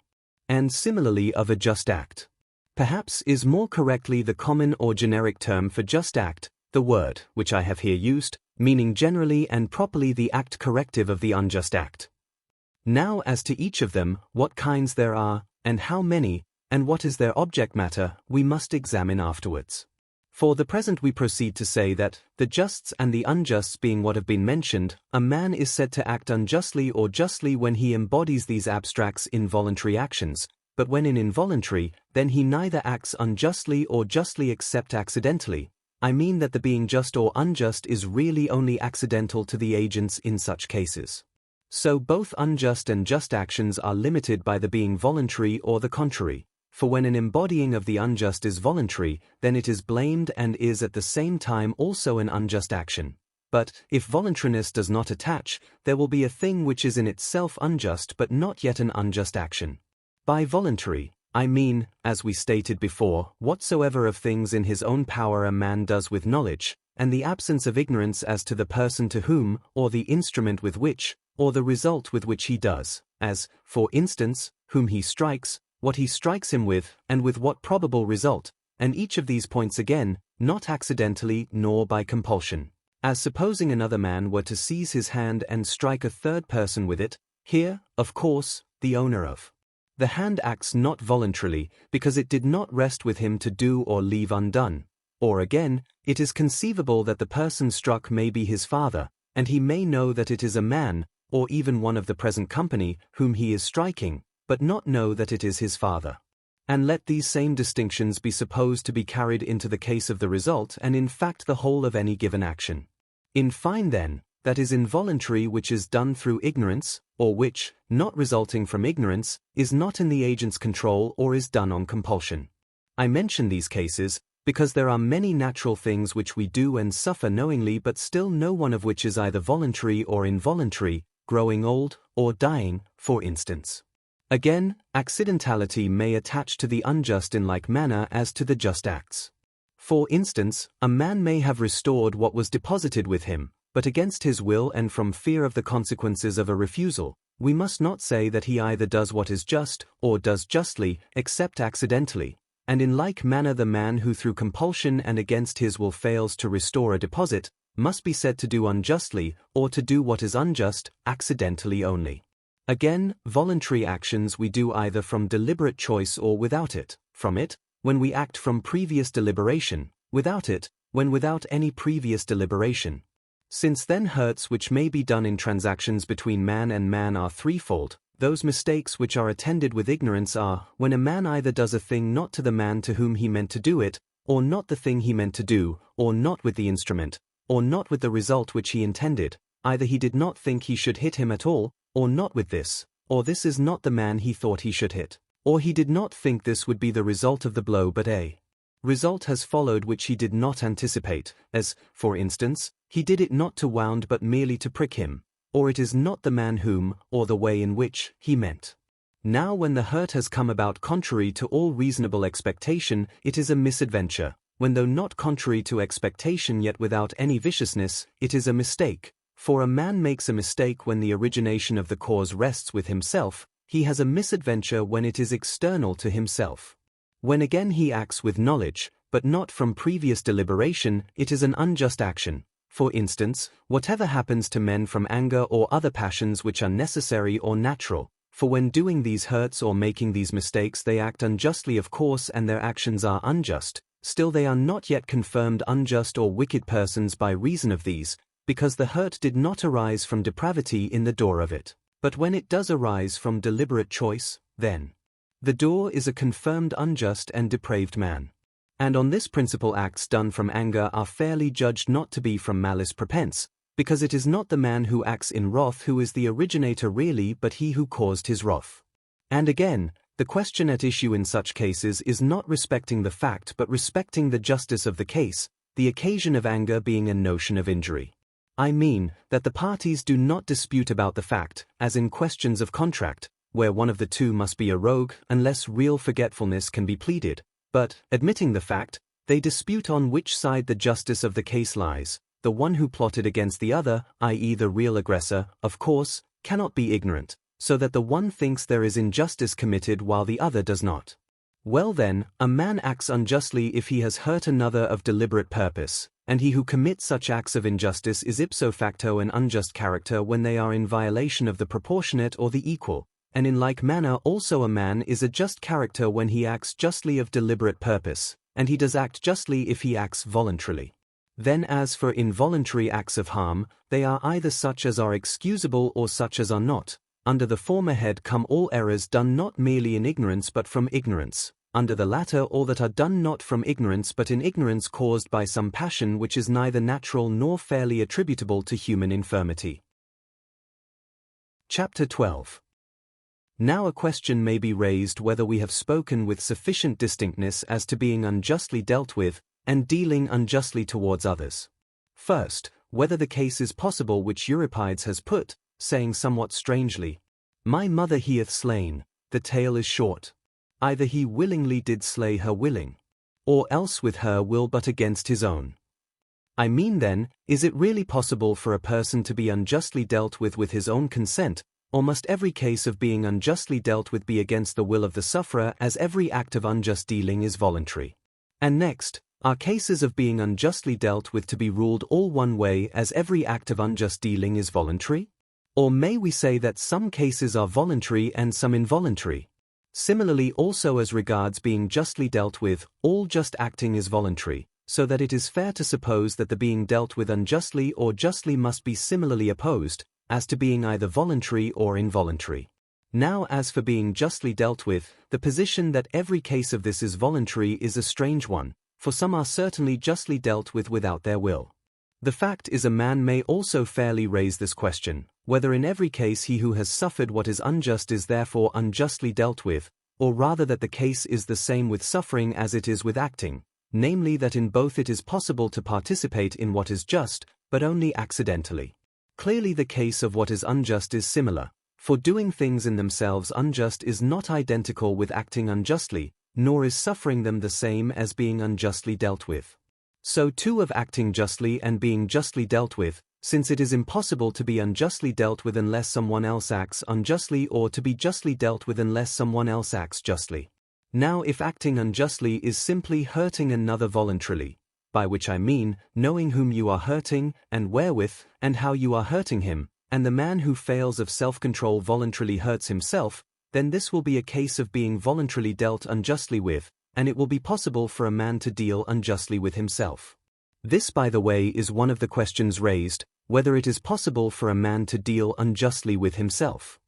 And similarly of a just act. Perhaps is more correctly the common or generic term for just act, the word, which I have here used, meaning generally and properly the act corrective of the unjust act. Now as to each of them, what kinds there are, and how many, and what is their object matter, we must examine afterwards. For the present we proceed to say that, the justs and the unjusts being what have been mentioned, a man is said to act unjustly or justly when he embodies these abstracts in voluntary actions, but when in involuntary, then he neither acts unjustly or justly except accidentally. I mean that the being just or unjust is really only accidental to the agents in such cases. So both unjust and just actions are limited by the being voluntary or the contrary. For when an embodying of the unjust is voluntary, then it is blamed and is at the same time also an unjust action. But, if voluntariness does not attach, there will be a thing which is in itself unjust but not yet an unjust action. By voluntary, I mean, as we stated before, whatsoever of things in his own power a man does with knowledge, and the absence of ignorance as to the person to whom, or the instrument with which, or the result with which he does, as, for instance, whom he strikes, what he strikes him with, and with what probable result, and each of these points again, not accidentally nor by compulsion. As supposing another man were to seize his hand and strike a third person with it, here, of course, the owner of the hand acts not voluntarily, because it did not rest with him to do or leave undone. Or again, it is conceivable that the person struck may be his father, and he may know that it is a man, or even one of the present company, whom he is striking, but not know that it is his father. And let these same distinctions be supposed to be carried into the case of the result and in fact the whole of any given action. In fine then, that is involuntary which is done through ignorance, or which, not resulting from ignorance, is not in the agent's control or is done on compulsion. I mention these cases, because there are many natural things which we do and suffer knowingly but still no one of which is either voluntary or involuntary, growing old, or dying, for instance. Again, accidentality may attach to the unjust in like manner as to the just acts. For instance, a man may have restored what was deposited with him, but against his will and from fear of the consequences of a refusal. We must not say that he either does what is just, or does justly, except accidentally, and in like manner the man who through compulsion and against his will fails to restore a deposit, must be said to do unjustly, or to do what is unjust, accidentally only. Again, voluntary actions we do either from deliberate choice or without it, from it, when we act from previous deliberation, without it, when without any previous deliberation. Since then hurts which may be done in transactions between man and man are threefold. Those mistakes which are attended with ignorance are, when a man either does a thing not to the man to whom he meant to do it, or not the thing he meant to do, or not with the instrument, or not with the result which he intended, either he did not think he should hit him at all, or not with this, or this is not the man he thought he should hit, or he did not think this would be the result of the blow but a result has followed which he did not anticipate, as, for instance, he did it not to wound but merely to prick him, or it is not the man whom, or the way in which, he meant. Now when the hurt has come about contrary to all reasonable expectation, it is a misadventure, when though not contrary to expectation yet without any viciousness, it is a mistake, for a man makes a mistake when the origination of the cause rests with himself, he has a misadventure when it is external to himself. When again he acts with knowledge, but not from previous deliberation, it is an unjust action. For instance, whatever happens to men from anger or other passions which are necessary or natural, for when doing these hurts or making these mistakes they act unjustly of course and their actions are unjust, still they are not yet confirmed unjust or wicked persons by reason of these, because the hurt did not arise from depravity in the door of it. But when it does arise from deliberate choice, then the door is a confirmed unjust and depraved man. And on this principle acts done from anger are fairly judged not to be from malice prepense, because it is not the man who acts in wrath who is the originator really but he who caused his wrath. And again, the question at issue in such cases is not respecting the fact but respecting the justice of the case, the occasion of anger being a notion of injury. I mean, that the parties do not dispute about the fact, as in questions of contract, where one of the two must be a rogue unless real forgetfulness can be pleaded, but, admitting the fact, they dispute on which side the justice of the case lies. The one who plotted against the other, i.e. the real aggressor, of course, cannot be ignorant, so that the one thinks there is injustice committed while the other does not. Well then, a man acts unjustly if he has hurt another of deliberate purpose, and he who commits such acts of injustice is ipso facto an unjust character when they are in violation of the proportionate or the equal, and in like manner also a man is a just character when he acts justly of deliberate purpose, and he does act justly if he acts voluntarily. Then as for involuntary acts of harm, they are either such as are excusable or such as are not. Under the former head come all errors done not merely in ignorance but from ignorance, under the latter all that are done not from ignorance but in ignorance caused by some passion which is neither natural nor fairly attributable to human infirmity. Chapter 12. Now a question may be raised whether we have spoken with sufficient distinctness as to being unjustly dealt with, and dealing unjustly towards others. First, whether the case is possible which Euripides has put, saying somewhat strangely, "My mother he hath slain, the tale is short. Either he willingly did slay her willing, or else with her will but against his own." I mean then, is it really possible for a person to be unjustly dealt with his own consent, Or must every case of being unjustly dealt with be against the will of the sufferer, as every act of unjust dealing is voluntary? And next, are cases of being unjustly dealt with to be ruled all one way, as every act of unjust dealing is voluntary? Or may we say that some cases are voluntary and some involuntary? Similarly also as regards being justly dealt with, all just acting is voluntary, so that it is fair to suppose that the being dealt with unjustly or justly must be similarly opposed, as to being either voluntary or involuntary. Now as for being justly dealt with, the position that every case of this is voluntary is a strange one, for some are certainly justly dealt with without their will. The fact is a man may also fairly raise this question, whether in every case he who has suffered what is unjust is therefore unjustly dealt with, or rather that the case is the same with suffering as it is with acting, namely that in both it is possible to participate in what is just, but only accidentally. Clearly the case of what is unjust is similar, for doing things in themselves unjust is not identical with acting unjustly, nor is suffering them the same as being unjustly dealt with. So too of acting justly and being justly dealt with, since it is impossible to be unjustly dealt with unless someone else acts unjustly, or to be justly dealt with unless someone else acts justly. Now if acting unjustly is simply hurting another voluntarily, by which I mean knowing whom you are hurting, and wherewith, and how you are hurting him, and the man who fails of self-control voluntarily hurts himself, then this will be a case of being voluntarily dealt unjustly with, and it will be possible for a man to deal unjustly with himself. This, by the way, is one of the questions raised, whether it is possible for a man to deal unjustly with himself.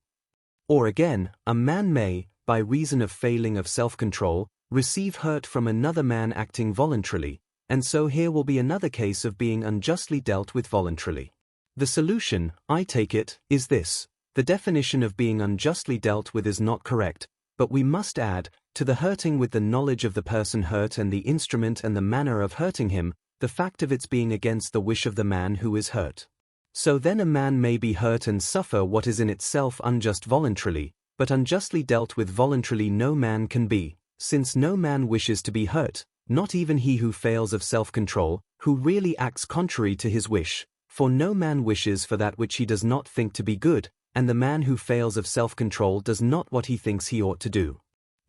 Or again, a man may, by reason of failing of self-control, receive hurt from another man acting voluntarily, and so here will be another case of being unjustly dealt with voluntarily. The solution, I take it, is this. The definition of being unjustly dealt with is not correct, but we must add, to the hurting with the knowledge of the person hurt and the instrument and the manner of hurting him, the fact of its being against the wish of the man who is hurt. So then a man may be hurt and suffer what is in itself unjust voluntarily, but unjustly dealt with voluntarily no man can be, since no man wishes to be hurt, not even he who fails of self-control, who really acts contrary to his wish, for no man wishes for that which he does not think to be good, and the man who fails of self-control does not what he thinks he ought to do.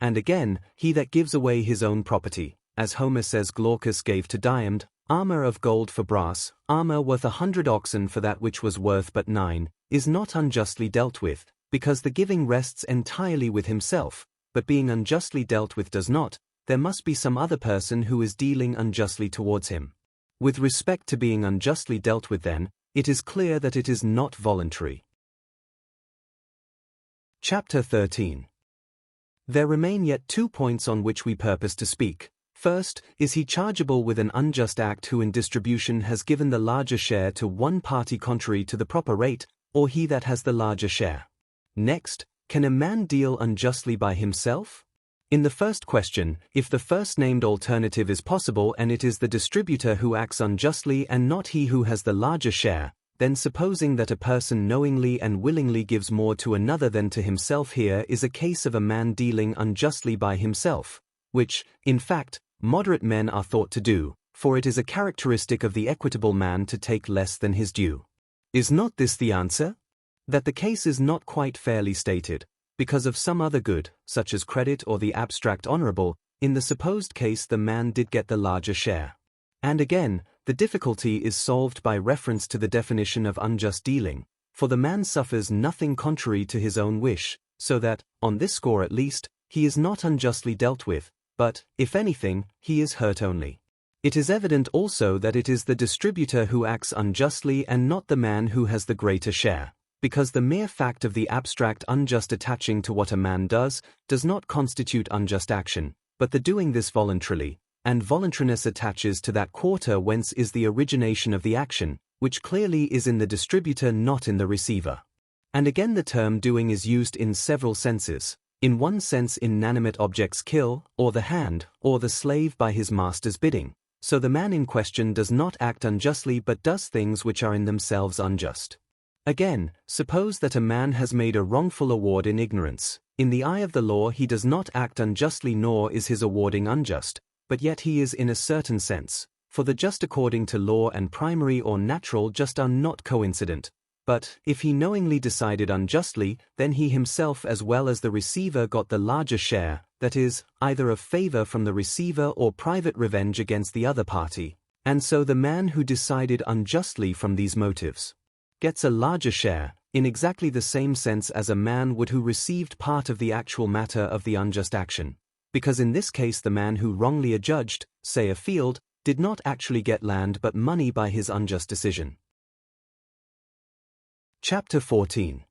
And again, he that gives away his own property, as Homer says Glaucus gave to Diomede, armor of gold for brass, armor worth 100 oxen for that which was worth but 9, is not unjustly dealt with, because the giving rests entirely with himself, but being unjustly dealt with does not, there must be some other person who is dealing unjustly towards him. With respect to being unjustly dealt with then, it is clear that it is not voluntary. Chapter 13. There remain yet 2 points on which we purpose to speak. First, is he chargeable with an unjust act who in distribution has given the larger share to one party contrary to the proper rate, or he that has the larger share? Next, can a man deal unjustly by himself? In the first question, if the first named alternative is possible and it is the distributor who acts unjustly and not he who has the larger share, then supposing that a person knowingly and willingly gives more to another than to himself, here is a case of a man dealing unjustly by himself, which, in fact, moderate men are thought to do, for it is a characteristic of the equitable man to take less than his due. Is not this the answer? That the case is not quite fairly stated, because of some other good, such as credit or the abstract honorable, in the supposed case the man did get the larger share. And again, the difficulty is solved by reference to the definition of unjust dealing, for the man suffers nothing contrary to his own wish, so that, on this score at least, he is not unjustly dealt with, but, if anything, he is hurt only. It is evident also that it is the distributor who acts unjustly and not the man who has the greater share, because the mere fact of the abstract unjust attaching to what a man does not constitute unjust action, but the doing this voluntarily, and voluntariness attaches to that quarter whence is the origination of the action, which clearly is in the distributor, not in the receiver. And again the term doing is used in several senses. In one sense, inanimate objects kill, or the hand, or the slave by his master's bidding, so the man in question does not act unjustly but does things which are in themselves unjust. Again, suppose that a man has made a wrongful award in ignorance. In the eye of the law he does not act unjustly nor is his awarding unjust, but yet he is in a certain sense, for the just according to law and primary or natural just are not coincident, But, if he knowingly decided unjustly, then he himself as well as the receiver got the larger share, that is, either of favor from the receiver or private revenge against the other party. And so the man who decided unjustly from these motives gets a larger share, in exactly the same sense as a man would who received part of the actual matter of the unjust action. Because in this case the man who wrongly adjudged, say a field, did not actually get land but money by his unjust decision. Chapter 14.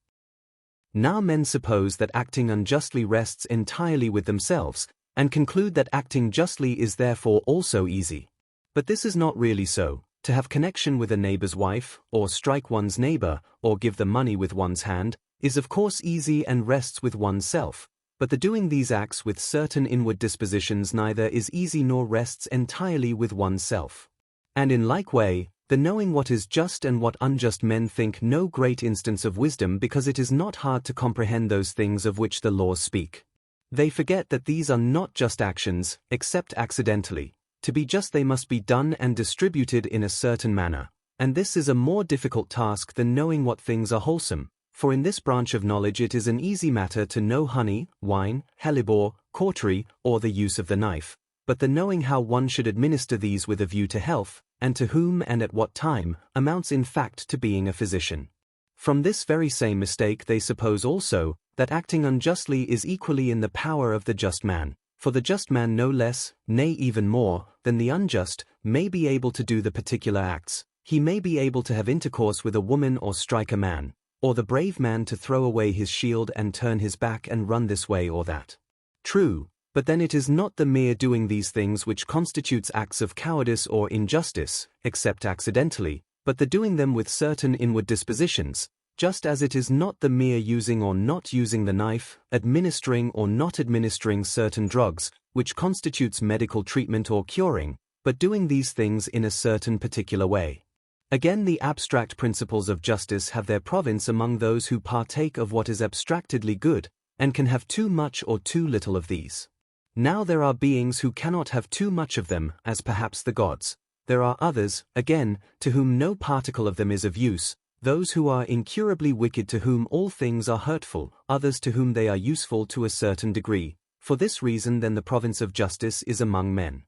Now men suppose that acting unjustly rests entirely with themselves, and conclude that acting justly is therefore also easy. But this is not really so. To have connection with a neighbor's wife, or strike one's neighbor, or give the money with one's hand, is of course easy and rests with oneself, but the doing these acts with certain inward dispositions neither is easy nor rests entirely with oneself. And in like way, the knowing what is just and what unjust men think no great instance of wisdom because it is not hard to comprehend those things of which the laws speak. They forget that these are not just actions, except accidentally. To be just they must be done and distributed in a certain manner, and this is a more difficult task than knowing what things are wholesome, for in this branch of knowledge it is an easy matter to know honey, wine, hellebore, cautery, or the use of the knife, but the knowing how one should administer these with a view to health, and to whom and at what time, amounts in fact to being a physician. From this very same mistake they suppose also, that acting unjustly is equally in the power of the just man, for the just man no less, nay even more, than the unjust, may be able to do the particular acts. He may be able to have intercourse with a woman or strike a man, or the brave man to throw away his shield and turn his back and run this way or that. True, but then it is not the mere doing these things which constitutes acts of cowardice or injustice, except accidentally, but the doing them with certain inward dispositions, just as it is not the mere using or not using the knife, administering or not administering certain drugs, which constitutes medical treatment or curing, but doing these things in a certain particular way. Again, the abstract principles of justice have their province among those who partake of what is abstractedly good, and can have too much or too little of these. Now there are beings who cannot have too much of them, as perhaps the gods. There are others, again, to whom no particle of them is of use, those who are incurably wicked to whom all things are hurtful, others to whom they are useful to a certain degree. For this reason then the province of justice is among men.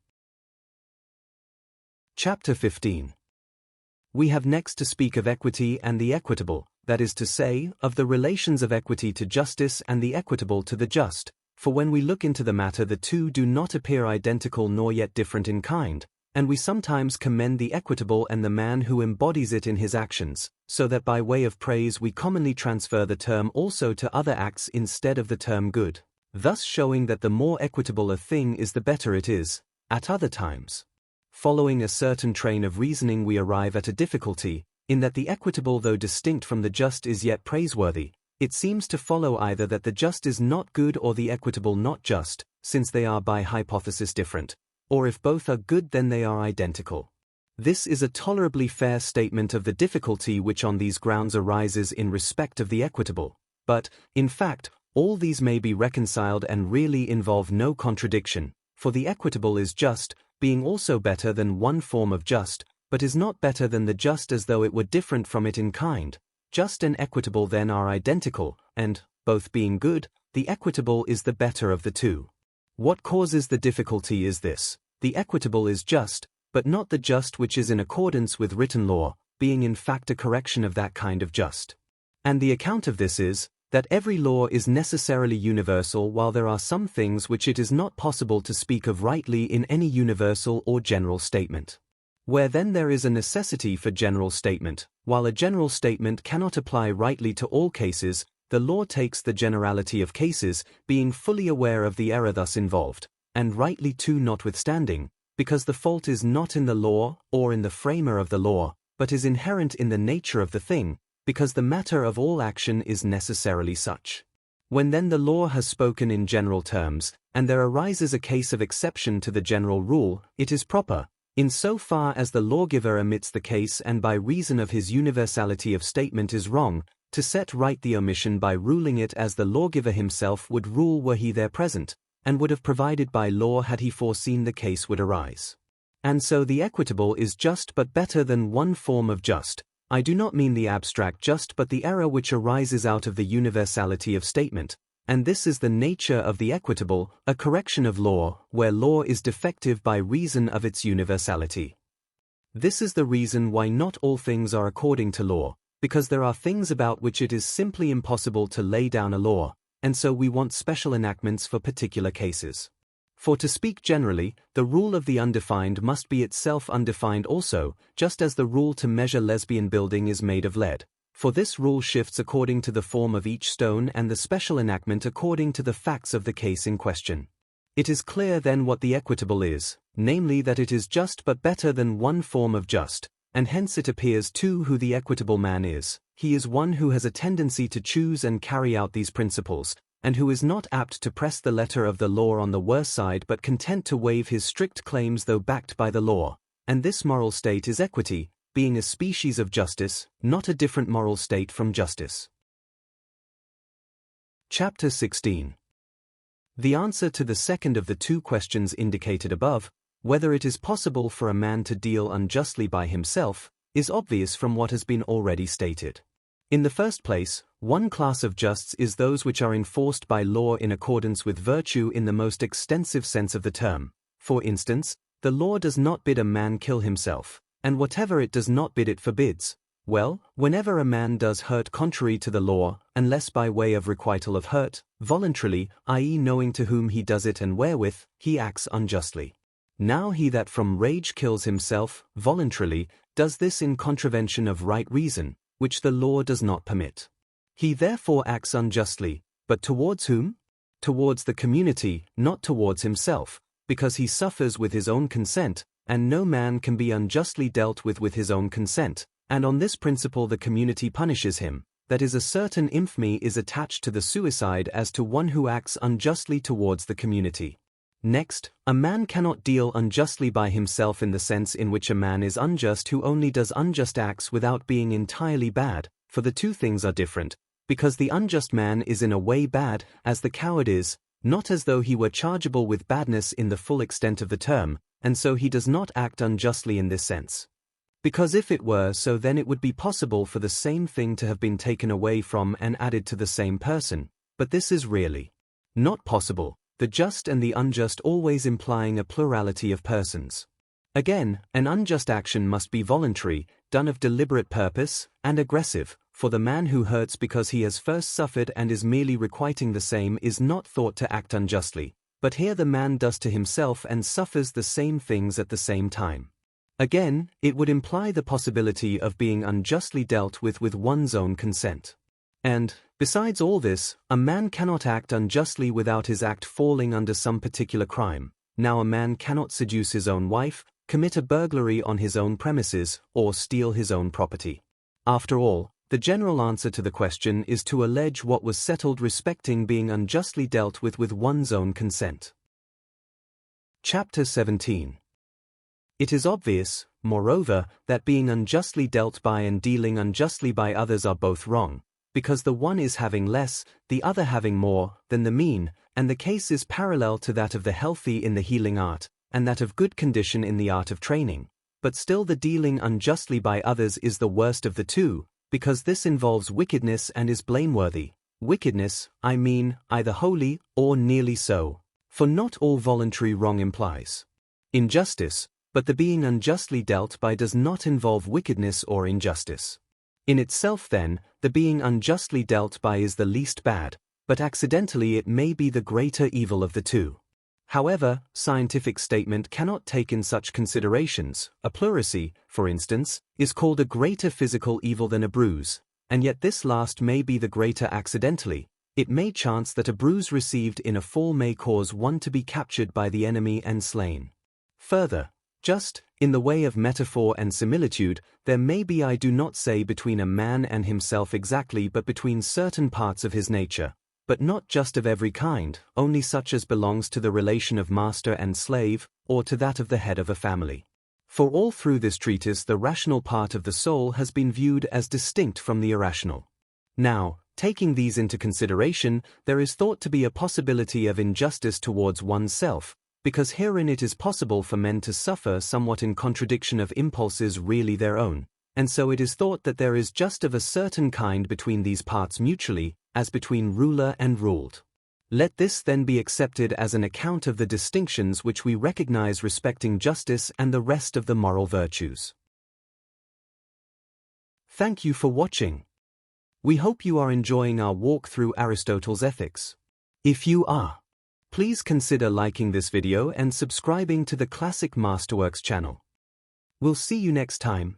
Chapter 15. We have next to speak of equity and the equitable, that is to say, of the relations of equity to justice and the equitable to the just, for when we look into the matter the two do not appear identical nor yet different in kind, and we sometimes commend the equitable and the man who embodies it in his actions, so that by way of praise we commonly transfer the term also to other acts instead of the term good, thus showing that the more equitable a thing is the better it is. At other times, following a certain train of reasoning we arrive at a difficulty, in that the equitable though distinct from the just is yet praiseworthy. It seems to follow either that the just is not good or the equitable not just, since they are by hypothesis different, or if both are good then they are identical. This is a tolerably fair statement of the difficulty which on these grounds arises in respect of the equitable, but, in fact, all these may be reconciled and really involve no contradiction, for the equitable is just, being also better than one form of just, but is not better than the just as though it were different from it in kind. Just and equitable then are identical, and, both being good, the equitable is the better of the two. What causes the difficulty is this: the equitable is just, but not the just which is in accordance with written law, being in fact a correction of that kind of just. And the account of this is, that every law is necessarily universal while there are some things which it is not possible to speak of rightly in any universal or general statement. Where then there is a necessity for general statement, while a general statement cannot apply rightly to all cases, the law takes the generality of cases, being fully aware of the error thus involved, and rightly too notwithstanding, because the fault is not in the law, or in the framer of the law, but is inherent in the nature of the thing, because the matter of all action is necessarily such. When then the law has spoken in general terms, and there arises a case of exception to the general rule, it is proper, in so far as the lawgiver omits the case and by reason of his universality of statement is wrong, to set right the omission by ruling it as the lawgiver himself would rule were he there present, and would have provided by law had he foreseen the case would arise. And so the equitable is just but better than one form of just, I do not mean the abstract just but the error which arises out of the universality of statement, and this is the nature of the equitable, a correction of law, where law is defective by reason of its universality. This is the reason why not all things are according to law, because there are things about which it is simply impossible to lay down a law, and so we want special enactments for particular cases. For to speak generally, the rule of the undefined must be itself undefined also, just as the rule to measure lesbian building is made of lead. For this rule shifts according to the form of each stone and the special enactment according to the facts of the case in question. It is clear then what the equitable is, namely that it is just but better than one form of just, and hence it appears too who the equitable man is. He is one who has a tendency to choose and carry out these principles, and who is not apt to press the letter of the law on the worse side but content to waive his strict claims though backed by the law, and this moral state is equity, being a species of justice, not a different moral state from justice. Chapter 16. The answer to the second of the two questions indicated above, whether it is possible for a man to deal unjustly by himself, is obvious from what has been already stated. In the first place, one class of justs is those which are enforced by law in accordance with virtue in the most extensive sense of the term. For instance, the law does not bid a man kill himself, and whatever it does not bid it forbids. Well, whenever a man does hurt contrary to the law, unless by way of requital of hurt, voluntarily, i.e. knowing to whom he does it and wherewith, he acts unjustly. Now he that from rage kills himself, voluntarily, does this in contravention of right reason, which the law does not permit. He therefore acts unjustly, but towards whom? Towards the community, not towards himself, because he suffers with his own consent, and no man can be unjustly dealt with his own consent, and on this principle the community punishes him. That is, a certain infamy is attached to the suicide as to one who acts unjustly towards the community. Next, a man cannot deal unjustly by himself in the sense in which a man is unjust who only does unjust acts without being entirely bad, for the two things are different, because the unjust man is in a way bad, as the coward is, not as though he were chargeable with badness in the full extent of the term, and so he does not act unjustly in this sense. Because if it were so, then it would be possible for the same thing to have been taken away from and added to the same person, but this is really not possible, the just and the unjust always implying a plurality of persons. Again, an unjust action must be voluntary, done of deliberate purpose, and aggressive, for the man who hurts because he has first suffered and is merely requiting the same is not thought to act unjustly, but here the man does to himself and suffers the same things at the same time. Again, it would imply the possibility of being unjustly dealt with one's own consent. And, besides all this, a man cannot act unjustly without his act falling under some particular crime. Now a man cannot seduce his own wife, commit a burglary on his own premises, or steal his own property. After all, the general answer to the question is to allege what was settled respecting being unjustly dealt with one's own consent. Chapter 17. It is obvious, moreover, that being unjustly dealt by and dealing unjustly by others are both wrong, because the one is having less, the other having more, than the mean, and the case is parallel to that of the healthy in the healing art, and that of good condition in the art of training. But still the dealing unjustly by others is the worst of the two, because this involves wickedness and is blameworthy. Wickedness, I mean, either wholly, or nearly so, for not all voluntary wrong implies injustice, but the being unjustly dealt by does not involve wickedness or injustice. In itself then, the being unjustly dealt by is the least bad, but accidentally it may be the greater evil of the two. However, scientific statement cannot take in such considerations. A pleurisy, for instance, is called a greater physical evil than a bruise, and yet this last may be the greater accidentally. It may chance that a bruise received in a fall may cause one to be captured by the enemy and slain. Further, just, in the way of metaphor and similitude, there may be, I do not say between a man and himself exactly, but between certain parts of his nature, but not just of every kind, only such as belongs to the relation of master and slave, or to that of the head of a family. For all through this treatise the rational part of the soul has been viewed as distinct from the irrational. Now, taking these into consideration, there is thought to be a possibility of injustice towards oneself, because herein it is possible for men to suffer somewhat in contradiction of impulses really their own, and so it is thought that there is just of a certain kind between these parts mutually, as between ruler and ruled. Let this then be accepted as an account of the distinctions which we recognize respecting justice and the rest of the moral virtues. Thank you for watching. We hope you are enjoying our walk through Aristotle's Ethics. If you are, please consider liking this video and subscribing to the Classic Masterworks channel. We'll see you next time.